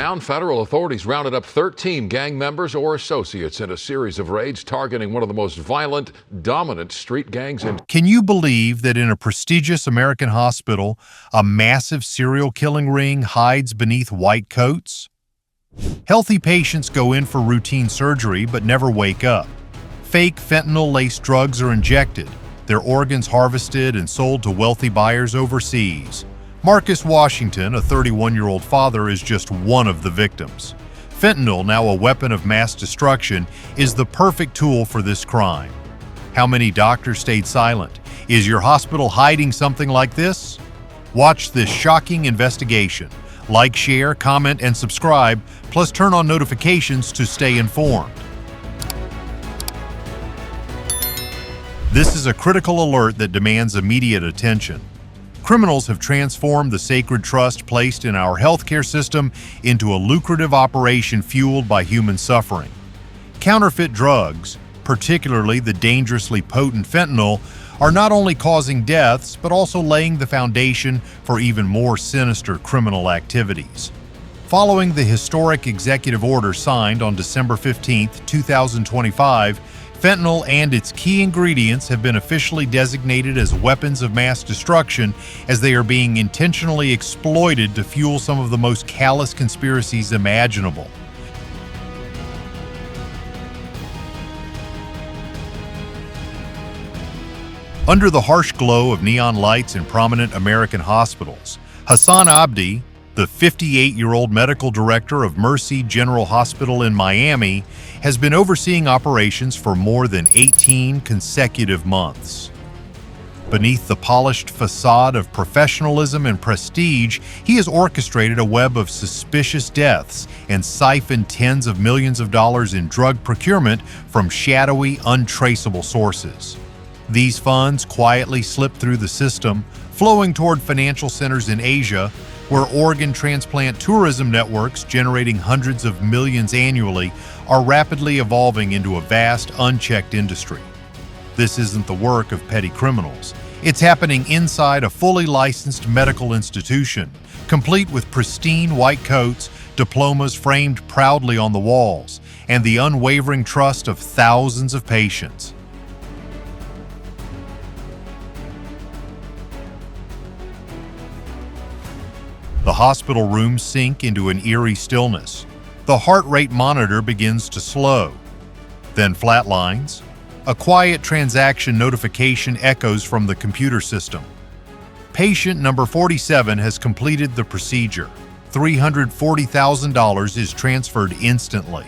takedown. Federal authorities rounded up 13 gang members or associates in a series of raids targeting one of the most violent, dominant street gangs in. Can you believe that in a prestigious American hospital, a massive serial killing ring hides beneath white coats? Healthy patients go in for routine surgery but never wake up. Fake fentanyl-laced drugs are injected, their organs harvested and sold to wealthy buyers overseas. Marcus Washington, a 31-year-old father, is just one of the victims. Fentanyl, now a weapon of mass destruction, is the perfect tool for this crime. How many doctors stayed silent? Is your hospital hiding something like this? Watch this shocking investigation. Like, share, comment, and subscribe, plus turn on notifications to stay informed. This is a critical alert that demands immediate attention. Criminals have transformed the sacred trust placed in our healthcare system into a lucrative operation fueled by human suffering. Counterfeit drugs, particularly the dangerously potent fentanyl, are not only causing deaths, but also laying the foundation for even more sinister criminal activities. Following the historic executive order signed on December 15, 2025, fentanyl and its key ingredients have been officially designated as weapons of mass destruction, as they are being intentionally exploited to fuel some of the most callous conspiracies imaginable. Under the harsh glow of neon lights in prominent American hospitals, Hassan Abdi, the 58-year-old medical director of Mercy General Hospital in Miami, has been overseeing operations for more than 18 consecutive months. Beneath the polished facade of professionalism and prestige, he has orchestrated a web of suspicious deaths and siphoned tens of millions of dollars in drug procurement from shadowy, untraceable sources. These funds quietly slip through the system, flowing toward financial centers in Asia, where organ transplant tourism networks generating hundreds of millions annually are rapidly evolving into a vast, unchecked industry. This isn't the work of petty criminals. It's happening inside a fully licensed medical institution, complete with pristine white coats, diplomas framed proudly on the walls, and the unwavering trust of thousands of patients. The hospital rooms sink into an eerie stillness. The heart rate monitor begins to slow, then flatlines. A quiet transaction notification echoes from the computer system. Patient number 47 has completed the procedure. $340,000 is transferred instantly.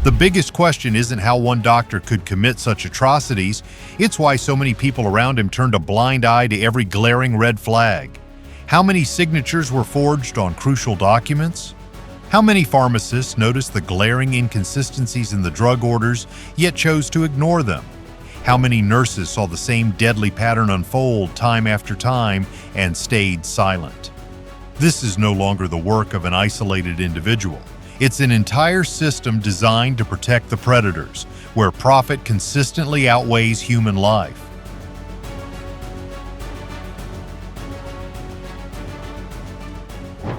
The biggest question isn't how one doctor could commit such atrocities, it's why so many people around him turned a blind eye to every glaring red flag. How many signatures were forged on crucial documents? How many pharmacists noticed the glaring inconsistencies in the drug orders, yet chose to ignore them? How many nurses saw the same deadly pattern unfold time after time and stayed silent? This is no longer the work of an isolated individual. It's an entire system designed to protect the predators, where profit consistently outweighs human life.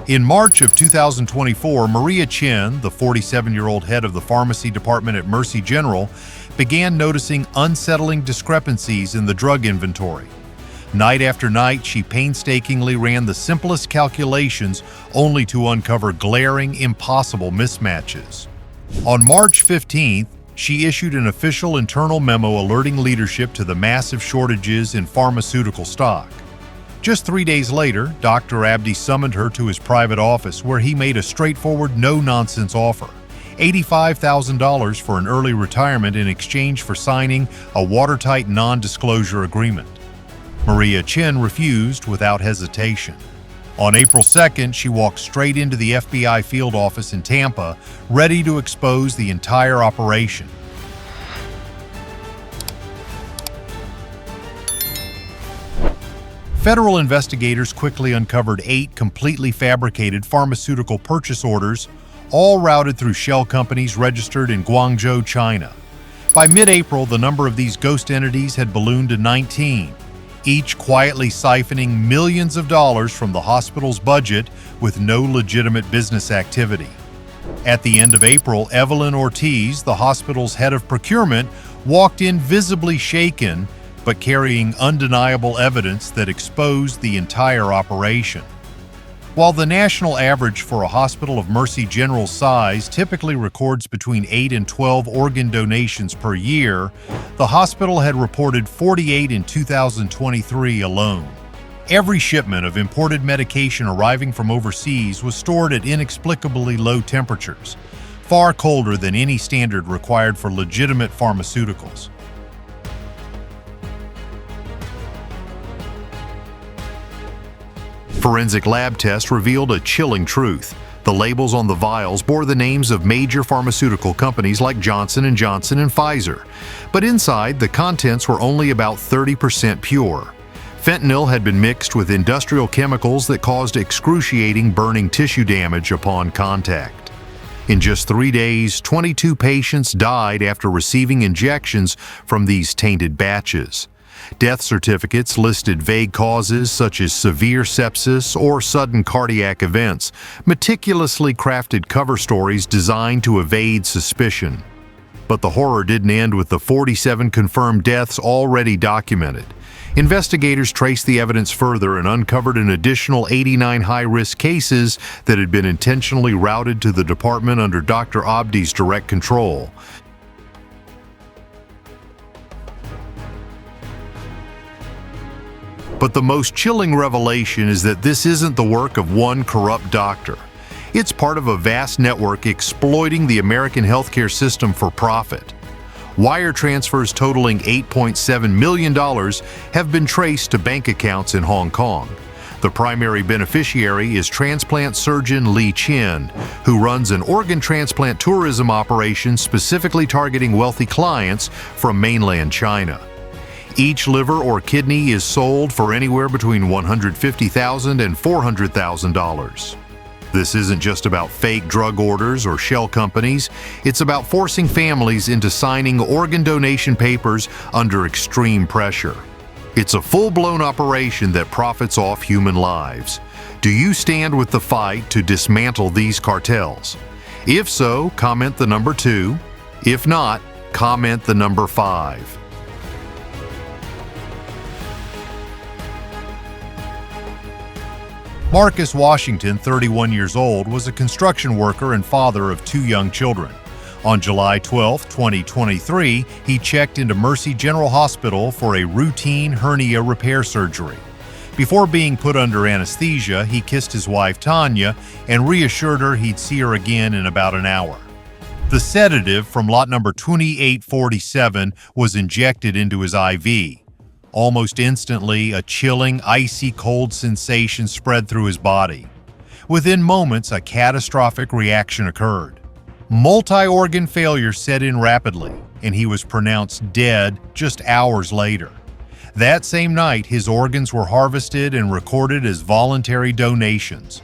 In March of 2024, Maria Chen, the 47-year-old head of the pharmacy department at Mercy General, began noticing unsettling discrepancies in the drug inventory. Night after night, she painstakingly ran the simplest calculations, only to uncover glaring, impossible mismatches. On March 15th, she issued an official internal memo alerting leadership to the massive shortages in pharmaceutical stock. Just 3 days later, Dr. Abdi summoned her to his private office, where he made a straightforward, no-nonsense offer: $85,000 for an early retirement in exchange for signing a watertight non-disclosure agreement. Maria Chen refused without hesitation. On April 2nd, she walked straight into the FBI field office in Tampa, ready to expose the entire operation. Federal investigators quickly uncovered 8 completely fabricated pharmaceutical purchase orders, all routed through shell companies registered in Guangzhou, China. By mid-April, the number of these ghost entities had ballooned to 19, each quietly siphoning millions of dollars from the hospital's budget with no legitimate business activity. At the end of April, Evelyn Ortiz, the hospital's head of procurement, walked in visibly shaken, but carrying undeniable evidence that exposed the entire operation. While the national average for a hospital of Mercy General's size typically records between 8 and 12 organ donations per year, the hospital had reported 48 in 2023 alone. Every shipment of imported medication arriving from overseas was stored at inexplicably low temperatures, far colder than any standard required for legitimate pharmaceuticals. Forensic lab tests revealed a chilling truth. The labels on the vials bore the names of major pharmaceutical companies like Johnson & Johnson and Pfizer, but inside, the contents were only about 30% pure. Fentanyl had been mixed with industrial chemicals that caused excruciating burning tissue damage upon contact. In just 3 days, 22 patients died after receiving injections from these tainted batches. Death certificates listed vague causes such as severe sepsis or sudden cardiac events, meticulously crafted cover stories designed to evade suspicion. But the horror didn't end with the 47 confirmed deaths already documented. Investigators traced the evidence further and uncovered an additional 89 high-risk cases that had been intentionally routed to the department under Dr. Abdi's direct control. But the most chilling revelation is that this isn't the work of one corrupt doctor. It's part of a vast network exploiting the American healthcare system for profit. Wire transfers totaling $8.7 million have been traced to bank accounts in Hong Kong. The primary beneficiary is transplant surgeon Chen, who runs an organ transplant tourism operation specifically targeting wealthy clients from mainland China. Each liver or kidney is sold for anywhere between $150,000 and $400,000. This isn't just about fake drug orders or shell companies, it's about forcing families into signing organ donation papers under extreme pressure. It's a full-blown operation that profits off human lives. Do you stand with the fight to dismantle these cartels? If so, comment the number 2. If not, comment the number 5. Marcus Washington, 31 years old, was a construction worker and father of 2 young children. On July 12, 2023, he checked into Mercy General Hospital for a routine hernia repair surgery. Before being put under anesthesia, he kissed his wife Tanya and reassured her he'd see her again in about an hour. The sedative from lot number 2847 was injected into his IV. Almost instantly, a chilling, icy cold sensation spread through his body. Within moments, a catastrophic reaction occurred. Multi-organ failure set in rapidly, and he was pronounced dead just hours later. That same night, his organs were harvested and recorded as voluntary donations.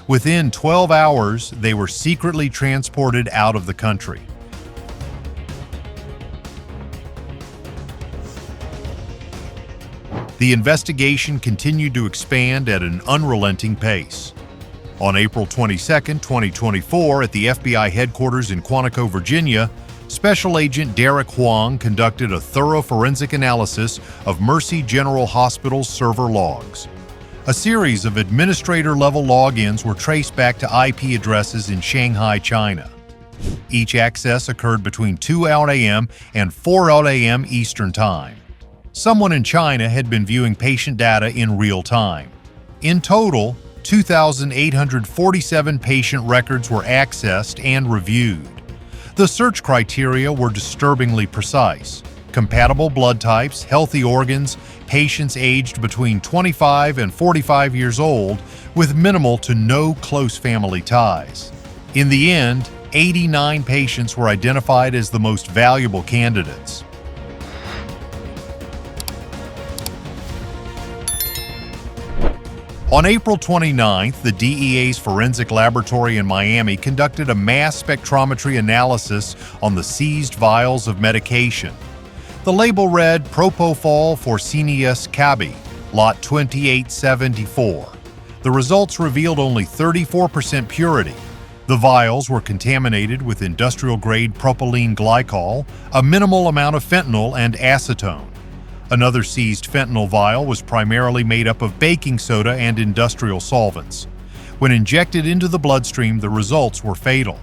Within 12 hours, they were secretly transported out of the country. The investigation continued to expand at an unrelenting pace. On April 22, 2024, at the FBI headquarters in Quantico, Virginia, Special Agent Derek Huang conducted a thorough forensic analysis of Mercy General Hospital's server logs. A series of administrator-level logins were traced back to IP addresses in Shanghai, China. Each access occurred between 2 a.m. and 4 a.m. Eastern Time. Someone in China had been viewing patient data in real time. In total, 2,847 patient records were accessed and reviewed. The search criteria were disturbingly precise: compatible blood types, healthy organs, patients aged between 25 and 45 years old with minimal to no close family ties. In the end, 89 patients were identified as the most valuable candidates. On April 29th, the DEA's forensic laboratory in Miami conducted a mass spectrometry analysis on the seized vials of medication. The label read Propofol Forcinius Cabi, Lot 2874. The results revealed only 34% purity. The vials were contaminated with industrial-grade propylene glycol, a minimal amount of fentanyl, and acetone. Another seized fentanyl vial was primarily made up of baking soda and industrial solvents. When injected into the bloodstream, the results were fatal.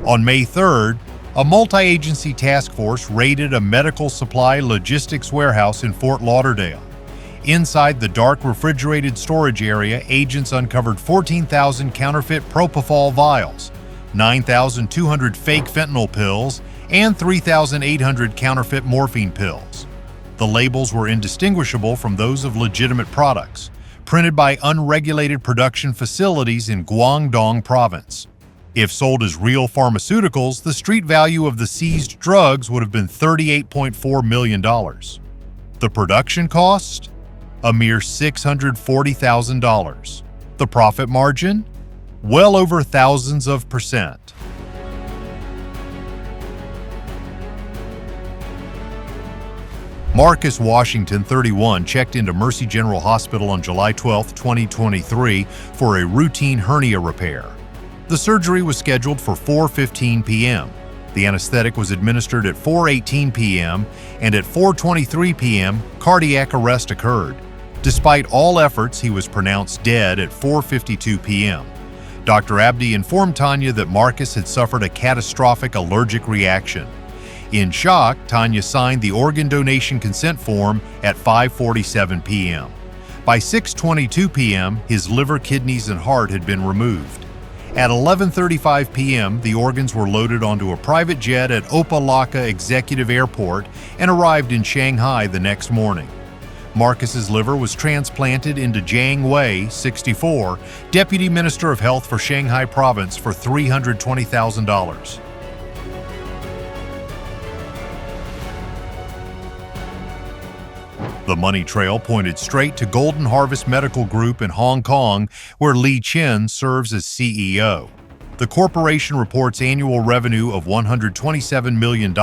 On May 3rd, a multi-agency task force raided a medical supply logistics warehouse in Fort Lauderdale. Inside the dark refrigerated storage area, agents uncovered 14,000 counterfeit propofol vials, 9,200 fake fentanyl pills, and 3,800 counterfeit morphine pills. The labels were indistinguishable from those of legitimate products, printed by unregulated production facilities in Guangdong Province. If sold as real pharmaceuticals, the street value of the seized drugs would have been $38.4 million. The production cost? A mere $640,000. The profit margin? Well over thousands of percent. Marcus Washington, 31, checked into Mercy General Hospital on July 12, 2023 for a routine hernia repair. The surgery was scheduled for 4:15 p.m. The anesthetic was administered at 4:18 p.m. and at 4:23 p.m. cardiac arrest occurred. Despite all efforts, he was pronounced dead at 4:52 p.m. Dr. Abdi informed Tanya that Marcus had suffered a catastrophic allergic reaction. In shock, Tanya signed the organ donation consent form at 5:47 p.m. By 6:22 p.m., his liver, kidneys, and heart had been removed. At 11:35 p.m., the organs were loaded onto a private jet at Opa-locka Executive Airport and arrived in Shanghai the next morning. Marcus's liver was transplanted into Jiang Wei, 64, Deputy Minister of Health for Shanghai Province, for $320,000. The money trail pointed straight to Golden Harvest Medical Group in Hong Kong, where Chen serves as CEO. The corporation reports annual revenue of $127 million,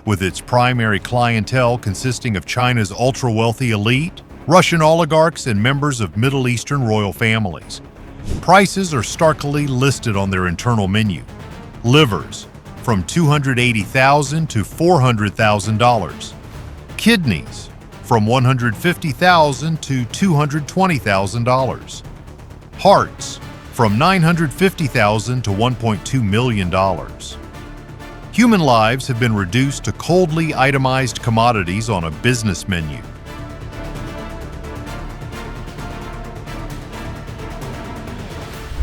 with its primary clientele consisting of China's ultra-wealthy elite, Russian oligarchs, and members of Middle Eastern royal families. Prices are starkly listed on their internal menu. Livers, from $280,000 to $400,000. Kidneys, from $150,000 to $220,000. Hearts, from $950,000 to $1.2 million. Human lives have been reduced to coldly itemized commodities on a business menu.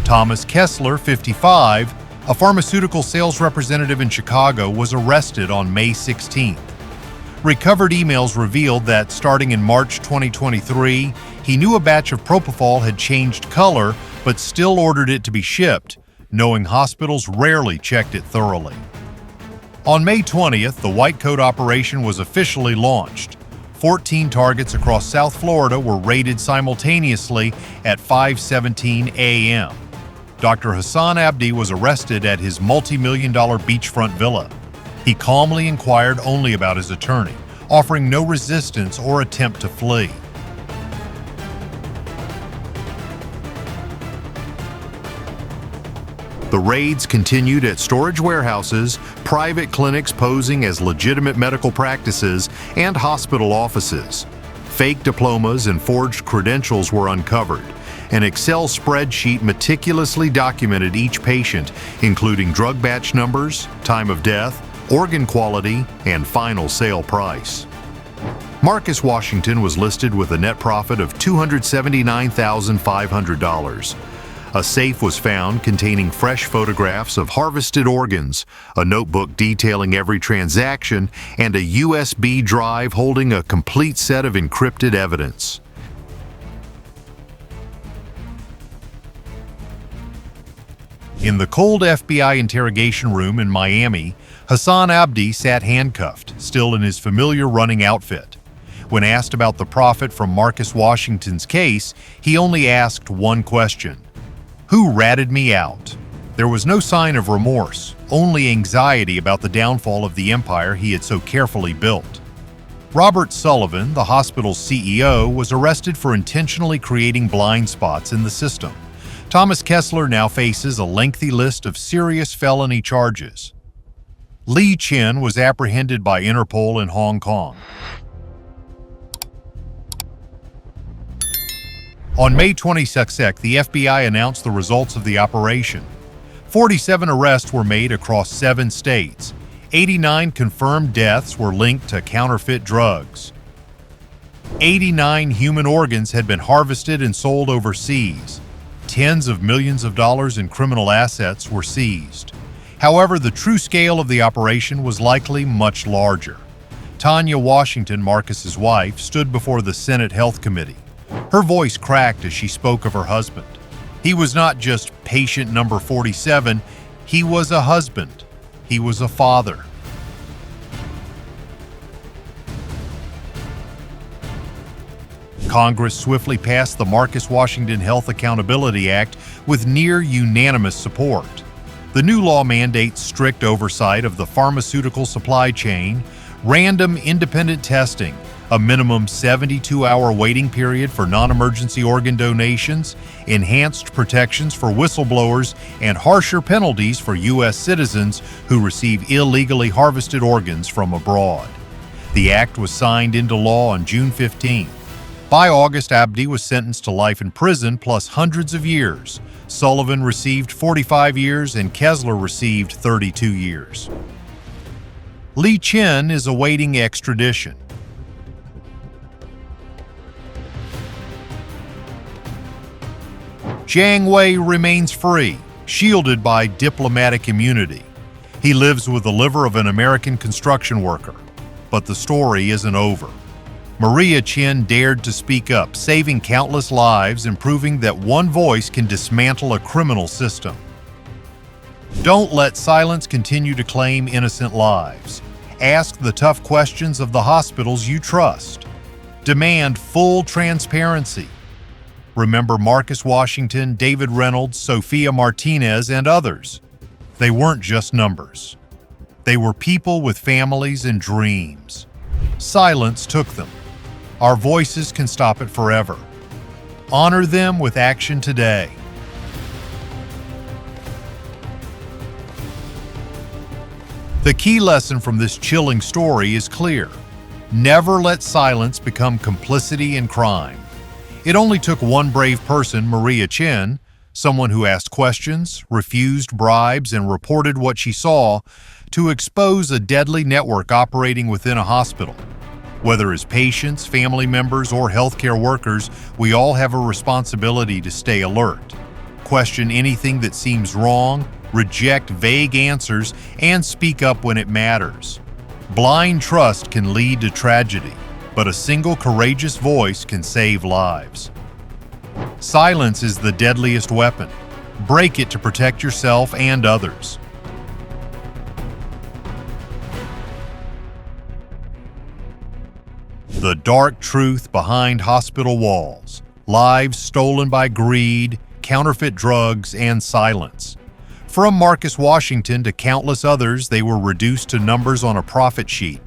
Thomas Kessler, 55, a pharmaceutical sales representative in Chicago, was arrested on May 16th. Recovered emails revealed that starting in March 2023, he knew a batch of propofol had changed color, but still ordered it to be shipped, knowing hospitals rarely checked it thoroughly. On May 20th, the White Coat operation was officially launched. 14 targets across South Florida were raided simultaneously at 5:17 a.m. Dr. Hassan Abdi was arrested at his multi-million-dollar beachfront villa. He calmly inquired only about his attorney, offering no resistance or attempt to flee. The raids continued at storage warehouses, private clinics posing as legitimate medical practices, and hospital offices. Fake diplomas and forged credentials were uncovered. An Excel spreadsheet meticulously documented each patient, including drug batch numbers, time of death, organ quality, and final sale price. Marcus Washington was listed with a net profit of $279,500. A safe was found containing fresh photographs of harvested organs, a notebook detailing every transaction, and a USB drive holding a complete set of encrypted evidence. In the cold FBI interrogation room in Miami, Hassan Abdi sat handcuffed, still in his familiar running outfit. When asked about the profit from Marcus Washington's case, he only asked one question: "Who ratted me out?" There was no sign of remorse, only anxiety about the downfall of the empire he had so carefully built. Robert Sullivan, the hospital's CEO, was arrested for intentionally creating blind spots in the system. Thomas Kessler now faces a lengthy list of serious felony charges. Chen was apprehended by Interpol in Hong Kong. On May 22nd, the FBI announced the results of the operation. 47 arrests were made across 7 states. 89 confirmed deaths were linked to counterfeit drugs. 89 human organs had been harvested and sold overseas. Tens of millions of dollars in criminal assets were seized. However, the true scale of the operation was likely much larger. Tanya Washington, Marcus's wife, stood before the Senate Health Committee. Her voice cracked as she spoke of her husband. He was not just patient number 47, he was a husband. He was a father. Congress swiftly passed the Marcus Washington Health Accountability Act with near unanimous support. The new law mandates strict oversight of the pharmaceutical supply chain, random independent testing, a minimum 72-hour waiting period for non-emergency organ donations, enhanced protections for whistleblowers, and harsher penalties for U.S. citizens who receive illegally harvested organs from abroad. The act was signed into law on June 15. By August, Abdi was sentenced to life in prison plus hundreds of years. Sullivan received 45 years and Kessler received 32 years. Chen is awaiting extradition. Jiang Wei remains free, shielded by diplomatic immunity. He lives with the liver of an American construction worker. But the story isn't over. Maria Chen dared to speak up, saving countless lives and proving that one voice can dismantle a criminal system. Don't let silence continue to claim innocent lives. Ask the tough questions of the hospitals you trust. Demand full transparency. Remember Marcus Washington, David Reynolds, Sophia Martinez, and others. They weren't just numbers. They were people with families and dreams. Silence took them. Our voices can stop it forever. Honor them with action today. The key lesson from this chilling story is clear. Never let silence become complicity in crime. It only took one brave person, Maria Chen, someone who asked questions, refused bribes, and reported what she saw, to expose a deadly network operating within a hospital. Whether as patients, family members, or healthcare workers, we all have a responsibility to stay alert. Question anything that seems wrong, reject vague answers, and speak up when it matters. Blind trust can lead to tragedy, but a single courageous voice can save lives. Silence is the deadliest weapon. Break it to protect yourself and others. The dark truth behind hospital walls. Lives stolen by greed, counterfeit drugs, and silence. From Marcus Washington to countless others, they were reduced to numbers on a profit sheet.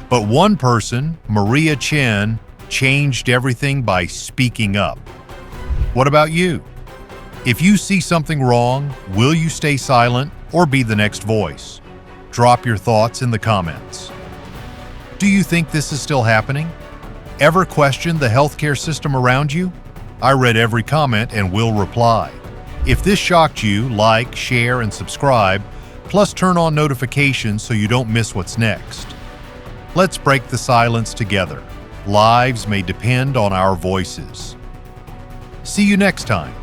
But one person, Maria Chen, changed everything by speaking up. What about you? If you see something wrong, will you stay silent or be the next voice? Drop your thoughts in the comments. Do you think this is still happening? Ever question the healthcare system around you? I read every comment and will reply. If this shocked you, like, share, and subscribe, plus turn on notifications so you don't miss what's next. Let's break the silence together. Lives may depend on our voices. See you next time.